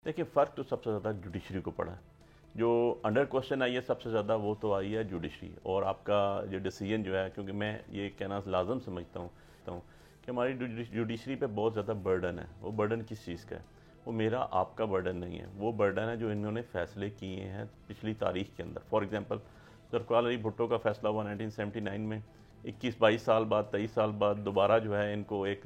دیکھیں فرق تو سب سے زیادہ جوڈیشری کو پڑا ہے. جو انڈر کوشچن آئی ہے سب سے زیادہ وہ تو آئی ہے جوڈیشری, اور آپ کا جو ڈیسیجن جو ہے, کیونکہ میں یہ کہنا لازم سمجھتا ہوں کہ ہماری جوڈیشری پہ بہت زیادہ برڈن ہے. وہ برڈن کس چیز کا ہے؟ وہ میرا آپ کا برڈن نہیں ہے, وہ برڈن ہے جو انہوں نے فیصلے کیے ہیں پچھلی تاریخ کے اندر. فار ایگزامپل ذوالفقار علی بھٹو کا فیصلہ ہوا 1979 میں, 21-22 سال بعد 23 سال بعد دوبارہ جو ہے ان کو ایک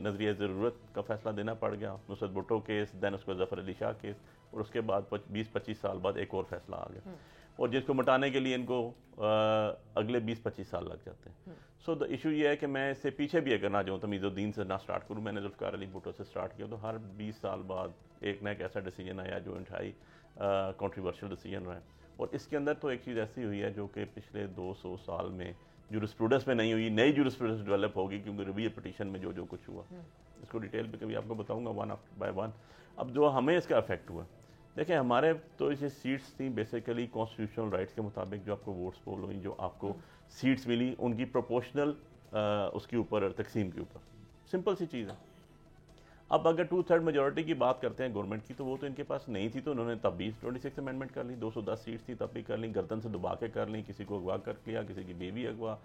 نظریہ ضرورت کا فیصلہ دینا پڑ گیا. نصرت بھٹو کیس, دین اس کو ظفر علی شاہ کیس, اور اس کے بعد 20-25 سال بعد ایک اور فیصلہ آ گیا, اور جس کو مٹانے کے لیے ان کو اگلے 20-25 سال لگ جاتے ہیں. سو دا ایشو یہ ہے کہ میں اس سے پیچھے بھی اگر نہ جاؤں, تمیز الدین سے نہ سٹارٹ کروں, میں نے ذوالفقار علی بھٹو سے سٹارٹ کیا, تو ہر 20 سال بعد ایک نہ ایک ایسا ڈیسیجن آیا جو انتہائی کنٹروورشل ڈیسیجن رہا ہے. اور اس کے اندر تو ایک چیز ایسی ہوئی ہے جو کہ پچھلے 200 سال میں جورسپروڈنس میں نہیں ہوئی, نئی جورسپروڈنس ڈیولپ ہوگی, کیونکہ ریویو پٹیشن میں جو کچھ ہوا, اس کو ڈیٹیل پہ کبھی آپ کو بتاؤں گا ون بائی ون. اب جو ہمیں اس کا افیکٹ ہوا, دیکھیں ہمارے تو یہ سیٹس تھیں بیسیکلی کانسٹیٹیوشنل رائٹس کے مطابق, جو آپ کو ووٹس پول ہوئی, جو آپ کو سیٹس ملی ان کی پروپورشنل اس کے اوپر تقسیم کے اوپر, سمپل سی چیز ہے. اب اگر 2/3 میجورٹی کی بات کرتے ہیں گورنمنٹ کی, تو وہ تو ان کے پاس نہیں تھی, تو انہوں نے تب بھی 26 امینڈمنٹ کر لی, 210 سیٹس تھی تب بھی کر لیں, گردن سے دبا کے کر لیں, کسی کو اغوا کر لیا, کسی کی بیوی اغوا.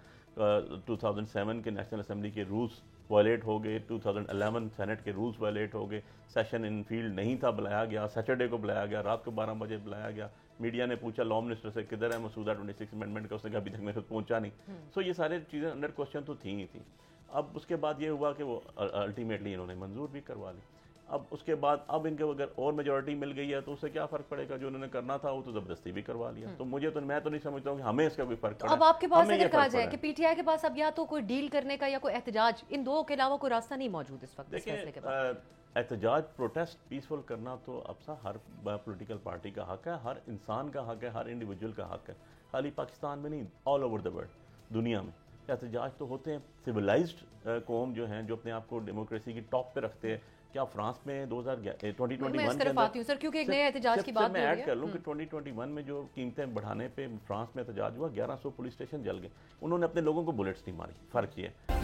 2007 کے نیشنل اسمبلی کے رولز وائلیٹ ہو گئے, 2011 سینٹ کے رولز وائلیٹ ہو گئے, سیشن ان فیلڈ نہیں تھا, بلایا گیا, سیٹرڈے کو بلایا گیا, رات کو 12 بجے بلایا گیا. میڈیا نے پوچھا لا منسٹر سے کدھر ہے مسودہ 26 امینڈمنٹ کا, اس نے کہا ابھی تک میرے پہنچا نہیں. سو یہ ساری چیزیں انڈر کوشچن تو تھیں ہی تھیں. اب اس کے بعد یہ ہوا کہ وہ الٹیمیٹلی انہوں نے منظور بھی کروا لی. اب اس کے بعد اب ان کو اگر اور میجورٹی مل گئی ہے تو اس سے کیا فرق پڑے گا, جو انہوں نے کرنا تھا وہ تو زبردستی بھی کروا لیا. تو میں تو نہیں سمجھتا ہوں کہ ہمیں اس کا کوئی فرق پڑا. اب آپ کے پاس اگر کہا جائے کہ پی ٹی آئی کے پاس اب یا تو کوئی ڈیل کرنے کا یا کوئی احتجاج, ان دو کے علاوہ کوئی راستہ نہیں موجود اس وقت اس فیصلے کے بعد. احتجاج پروٹیسٹ پیسفل کرنا تو اب سا ہر پولیٹیکل پارٹی کا حق ہے, ہر انسان کا حق ہے, ہر انڈیویجول کا حق ہے, خالی پاکستان میں نہیں, آل اوور دا ورلڈ, دنیا میں احتجاج تو ہوتے ہیں. سویلائزڈ قوم جو ہیں, جو اپنے آپ کو ڈیموکریسی کی ٹاپ پہ رکھتے ہیں, کیا فرانس میں 2021 میں اس طرف آتی ہوں سر, کیونکہ ایک نئے احتجاج کی بات میں ایڈ کر لوں کہ 2021 میں جو قیمتیں بڑھانے پہ فرانس میں احتجاج ہوا, 1100 پولیس اسٹیشن جل گئے, انہوں نے اپنے لوگوں کو بلٹس نہیں ماری. فرق یہ ہے.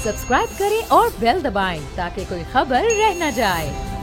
سبسکرائب کریں اور بیل دبائیں تاکہ کوئی خبر رہ نہ جائے.